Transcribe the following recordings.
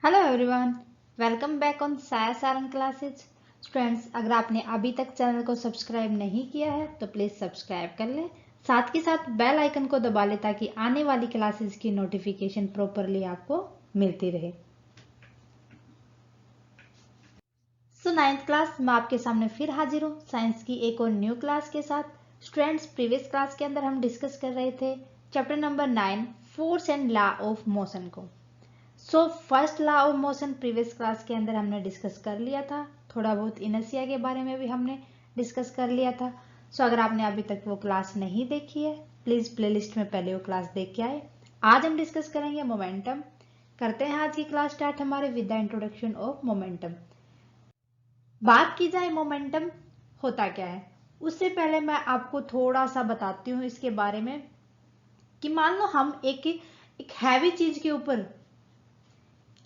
Hello everyone, welcome back on साया Sarang classes. Students, अगर आपने अभी तक चैनल को सब्सक्राइब नहीं किया है तो प्लीज़ सब्सक्राइब कर लें। साथ के साथ बेल आइकन को दबा लें ताकि आने वाली क्लासेस की नोटिफिकेशन प्रॉपरली आपको मिलती रहे। सो नाइन्थ क्लास में आपके सामने फिर हाजिर हूँ साइंस की एक और न्यू क्लास के साथ। स्टूडेंट्स, प्रीवियस क्लास के अंदर हम डिस्कस कर रहे थे chapter number 9 force and law of motion को। First law of motion previous class के अंदर हमने डिस्कस कर लिया था। थोड़ा बहुत इनर्शिया के बारे में भी हमने डिस्कस कर लिया था। अगर आपने अभी तक वो क्लास नहीं देखी है, प्लीज़ प्लेलिस्ट में पहले वो क्लास देख के आए। आज हम डिस्कस करेंगे मोमेंटम। करते हैं आज की क्लास स्टार्ट हमारे with the introduction of momentum. बात की जाए मोमेंटम होता क्या है, उससे पहले मैं आपको थोड़ा सा बताती हूँ इसके बारे में कि मान लो हम एक हैवी चीज के ऊपर,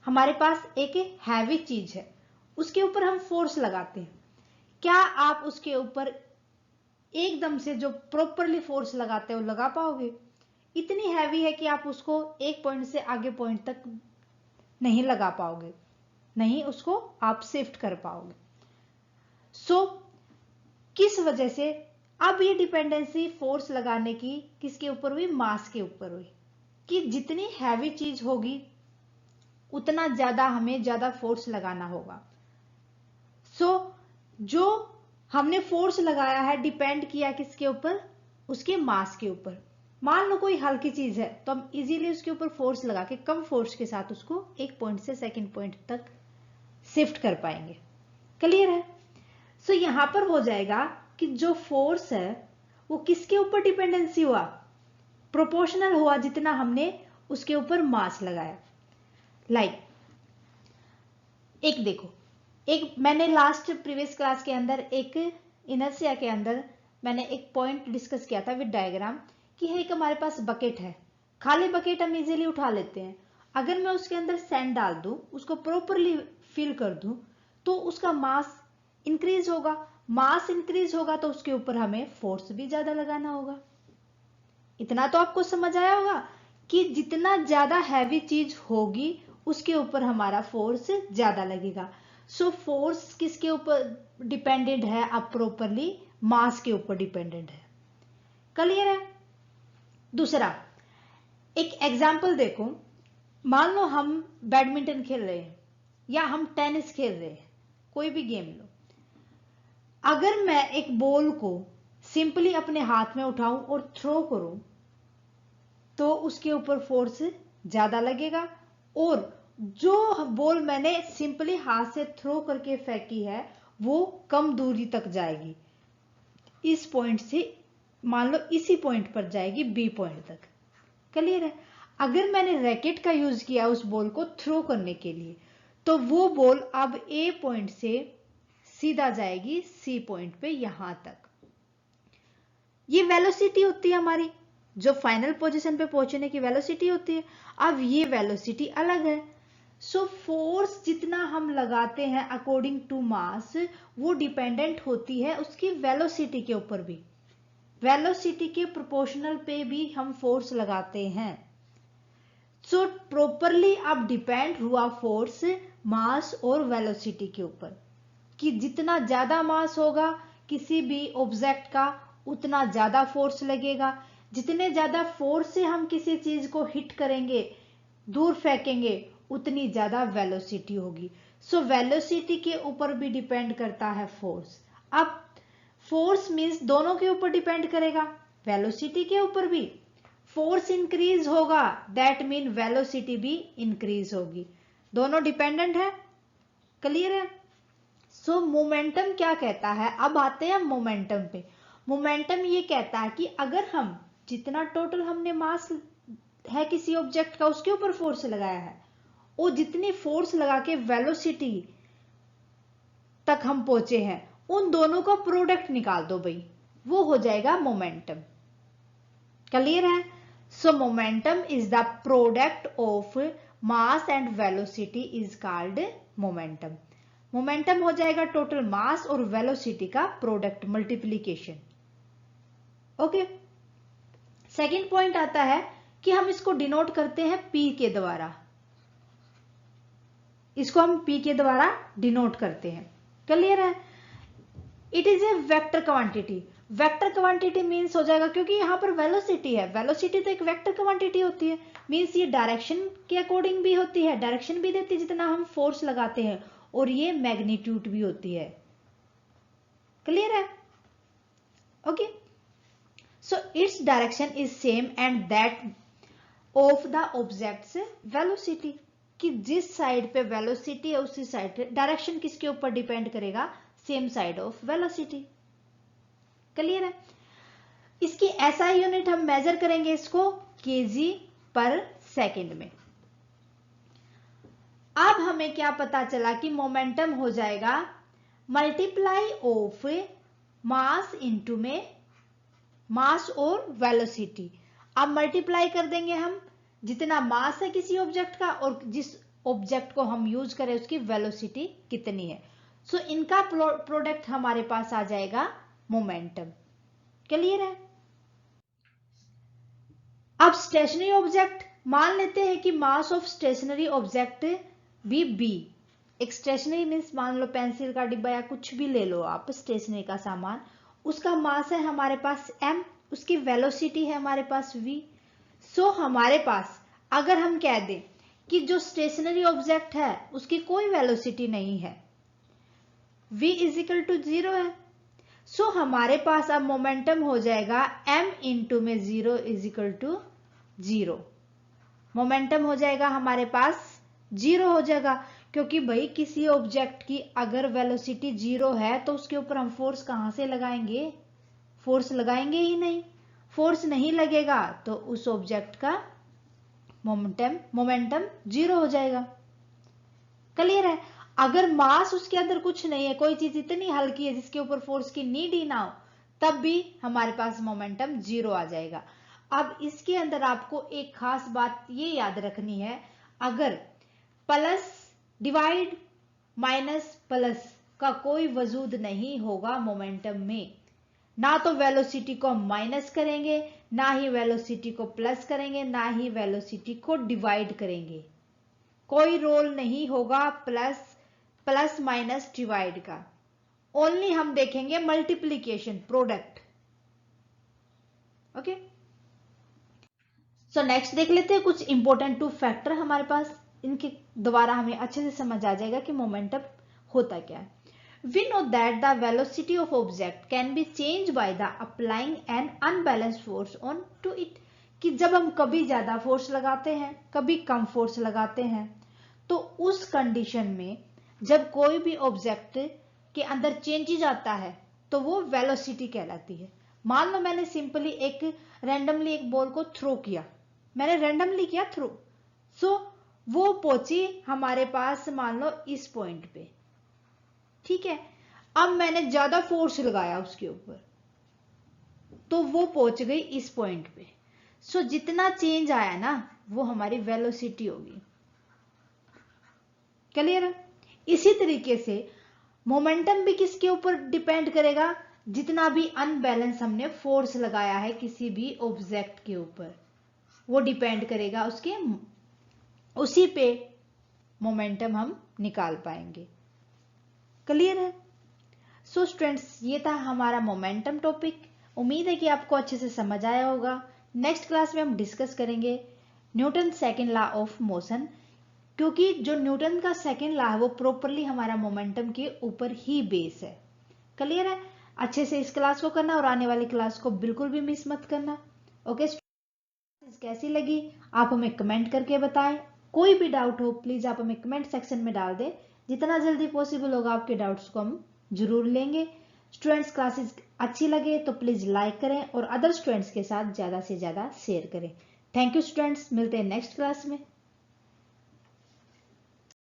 हमारे पास एक हैवी चीज है, उसके ऊपर हम फोर्स लगाते हैं। क्या आप उसके ऊपर एकदम से जो प्रॉपरली फोर्स लगाते हो लगा पाओगे? इतनी हैवी है कि आप उसको एक पॉइंट से आगे पॉइंट तक नहीं लगा पाओगे, नहीं उसको आप शिफ्ट कर पाओगे। किस वजह से? अब ये डिपेंडेंसी फोर्स लगाने की किसके ऊपर हुई? मास के ऊपर हुई कि जितनी हैवी चीज होगी उतना ज्यादा हमें ज्यादा फोर्स लगाना होगा। जो हमने फोर्स लगाया है डिपेंड किया किसके ऊपर? उसके मास के ऊपर। मान लो कोई हल्की चीज है तो हम इजीली उसके ऊपर फोर्स लगा के कम फोर्स के साथ उसको एक पॉइंट से सेकंड पॉइंट तक शिफ्ट कर पाएंगे। क्लियर है? यहां पर हो जाएगा कि जो फोर्स है वो किसके ऊपर डिपेंडेंसी हुआ? प्रोपोर्शनल हुआ जितना हमने उसके ऊपर मास लगाया। एक देखो, एक मैंने लास्ट प्रीवियस क्लास के अंदर एक इनर्शिया के अंदर मैंने एक पॉइंट डिस्कस किया था विद डायग्राम कि है एक हमारे पास बकेट है, खाली बकेट हम इजीली उठा लेते हैं। अगर मैं उसके अंदर सैंड डाल दूं, उसको प्रॉपरली फिल कर दूं, तो उसका मास इंक्रीज होगा। मास इंक्रीज होगा तो उसके ऊपर हमें फोर्स भी ज्यादा लगाना होगा। इतना तो आपको समझ आया होगा कि जितना ज्यादा हैवी चीज होगी उसके ऊपर हमारा फोर्स ज्यादा लगेगा। फोर्स किसके ऊपर डिपेंडेंट है? अब प्रॉपरली मास के ऊपर डिपेंडेंट है। क्लियर है? दूसरा एक एग्जाम्पल देखो, मान लो हम बैडमिंटन खेल रहे हैं या हम टेनिस खेल रहे हैं, कोई भी गेम लो। अगर मैं एक बॉल को सिंपली अपने हाथ में उठाऊं और थ्रो करूं तो उसके ऊपर फोर्स ज्यादा लगेगा, और जो बॉल मैंने सिंपली हाथ से थ्रो करके फेंकी है वो कम दूरी तक जाएगी। इस पॉइंट से मान लो इसी पॉइंट पर जाएगी बी पॉइंट तक। क्लियर है? अगर मैंने रैकेट का यूज किया उस बॉल को थ्रो करने के लिए तो वो बॉल अब ए पॉइंट से सीधा जाएगी सी पॉइंट पे, यहां तक। ये वेलोसिटी होती है हमारी, जो फाइनल पोजीशन पे पहुंचने की वेलोसिटी होती है। अब ये वेलोसिटी अलग है। फोर्स जितना हम लगाते हैं अकॉर्डिंग टू मास वो डिपेंडेंट होती है उसकी वेलोसिटी के ऊपर भी। वेलोसिटी के प्रोपोर्शनल पे भी हम फोर्स लगाते हैं। प्रॉपरली अब डिपेंड हुआ फोर्स मास और वेलोसिटी के ऊपर कि जितना ज्यादा मास होगा किसी भी ऑब्जेक्ट का उतना ज्यादा फोर्स लगेगा। जितने ज्यादा फोर्स से हम किसी चीज को हिट करेंगे, दूर फेंकेंगे, उतनी ज्यादा वेलोसिटी होगी। वेलोसिटी के ऊपर भी डिपेंड करता है फोर्स। अब फोर्स मींस दोनों के ऊपर डिपेंड करेगा, वेलोसिटी के ऊपर भी। फोर्स इंक्रीज होगा दैट मीन वेलोसिटी भी इंक्रीज होगी, दोनों डिपेंडेंट है। क्लियर है? मोमेंटम क्या कहता है? अब आते हैं मोमेंटम पे। मोमेंटम ये कहता है कि अगर हम जितना टोटल हमने मास है किसी ऑब्जेक्ट का उसके ऊपर फोर्स लगाया है, और जितनी फोर्स लगा के वेलोसिटी तक हम पहुंचे हैं, उन दोनों का प्रोडक्ट निकाल दो भाई, वो हो जाएगा मोमेंटम। क्लियर है? Momentum is the product of mass and velocity is called momentum. Momentum हो जाएगा टोटल मास और वेलोसिटी का product, multiplication. Okay. Second point आता है कि हम इसको डिनोट करते हैं पी के द्वारा। इसको हम p के द्वारा डिनोट करते हैं। क्लियर है? It is a vector quantity. Vector quantity means हो जाएगा, क्योंकि यहाँ पर वेलोसिटी है, वेलोसिटी तो एक वेक्टर क्वांटिटी होती है, मीन्स ये डायरेक्शन के अकॉर्डिंग भी होती है, डायरेक्शन भी देती है जितना हम फोर्स लगाते हैं, और ये मैग्नीट्यूड भी होती है। क्लियर है? Okay, so its direction is same and that of the objects velocity, कि जिस साइड पे वेलोसिटी है उसी साइड, डायरेक्शन किसके ऊपर डिपेंड करेगा? Same side of velocity. Clear है? इसकी एसआई यूनिट हम मेजर करेंगे इसको केजी पर सेकेंड में। अब हमें क्या पता चला कि मोमेंटम हो जाएगा मल्टीप्लाई ऑफ मास इनटू में मास और वेलोसिटी। अब मल्टीप्लाई कर देंगे हम, जितना मास है किसी ऑब्जेक्ट का और जिस ऑब्जेक्ट को हम यूज करें उसकी वेलोसिटी कितनी है। सो इनका प्रोडक्ट हमारे पास आ जाएगा मोमेंटम। क्लियर है? अब स्टेशनरी ऑब्जेक्ट मान लेते हैं कि मास ऑफ स्टेशनरी ऑब्जेक्ट भी बी। एक स्टेशनरी मीन्स मान लो पेंसिल का डिब्बा या कुछ भी ले लो आप स्टेशनरी का सामान, उसका मास है हमारे पास m, उसकी वेलोसिटी है हमारे पास v। सो हमारे पास अगर हम कह दें कि जो स्टेशनरी ऑब्जेक्ट है उसकी कोई वेलोसिटी नहीं है, v इज इक्वल टू 0 है, सो हमारे पास अब मोमेंटम हो जाएगा m इंटू में 0 इज इक्वल टू 0। मोमेंटम हो जाएगा हमारे पास 0 हो जाएगा, क्योंकि भाई किसी ऑब्जेक्ट की अगर वेलोसिटी 0 है तो उसके ऊपर हम फोर्स कहां से लगाएंगे? फोर्स लगाएंगे ही नहीं। फोर्स नहीं लगेगा तो उस ऑब्जेक्ट का मोमेंटम 0 हो जाएगा। क्लियर है? अगर मास उसके अंदर कुछ नहीं है, कोई चीज इतनी हल्की है जिसके ऊपर फोर्स की नीड ही ना हो, तब भी हमारे पास मोमेंटम 0 आ जाएगा। अब इसके अंदर आपको एक खास बात ये याद रखनी है, अगर प्लस डिवाइड माइनस प्लस का कोई वजूद नहीं होगा मोमेंटम में, ना तो वेलोसिटी को माइनस करेंगे, ना ही वेलोसिटी को प्लस करेंगे, ना ही वेलोसिटी को डिवाइड करेंगे। कोई रोल नहीं होगा प्लस माइनस डिवाइड का, ओनली हम देखेंगे multiplication product. Okay, so next देख लेते हैं कुछ इंपॉर्टेंट टू फैक्टर हमारे पास, इनके द्वारा हमें अच्छे से समझ आ जाएगा कि मोमेंटम होता क्या है। We know that the velocity of object can be changed by the applying an unbalanced force on to it, कि जब हम कभी ज्यादा फोर्स लगाते हैं कभी कम फोर्स लगाते हैं, तो उस कंडीशन में जब कोई भी ऑब्जेक्ट के अंदर चेंजेज आता है तो वो वेलोसिटी कहलाती है। मान लो मैंने सिंपली एक रैंडमली एक बॉल को थ्रो किया, मैंने रैंडमली किया थ्रो, सो वो पहुंची हमारे पास मान लो इस पॉइंट पे, ठीक है। अब मैंने ज्यादा फोर्स लगाया उसके ऊपर तो वो पहुंच गई इस पॉइंट पे। सो जितना चेंज आया ना वो हमारी वेलोसिटी होगी। क्लियर है? इसी तरीके से मोमेंटम भी किसके ऊपर डिपेंड करेगा? जितना भी अनबैलेंस हमने फोर्स लगाया है किसी भी ऑब्जेक्ट के ऊपर, वो डिपेंड करेगा उसके, उसी पे मोमेंटम हम निकाल पाएंगे। क्लियर है? सो स्टूडेंट्स, ये था हमारा मोमेंटम टॉपिक। उम्मीद है कि आपको अच्छे से समझ आया होगा। नेक्स्ट क्लास में हम डिस्कस करेंगे Newton second law of motion, क्योंकि जो न्यूटन का सेकेंड लॉ है वो प्रॉपरली हमारा मोमेंटम के ऊपर ही बेस है। क्लियर है? अच्छे से इस क्लास को करना और आने वाली क्लास को बिल्कुल भी मिस मत करना। ओके, कैसी लगी आप हमें कमेंट करके बताएं। कोई भी डाउट हो प्लीज आप हमें कमेंट सेक्शन में डाल दें, जितना जल्दी पॉसिबल होगा आपके डाउट्स को हम जरूर लेंगे। स्टूडेंट्स, क्लासेस अच्छी लगे तो प्लीज लाइक करें और अदर स्टूडेंट्स के साथ ज्यादा से ज्यादा शेयर करें। थैंक यू स्टूडेंट्स, मिलते हैं नेक्स्ट क्लास में।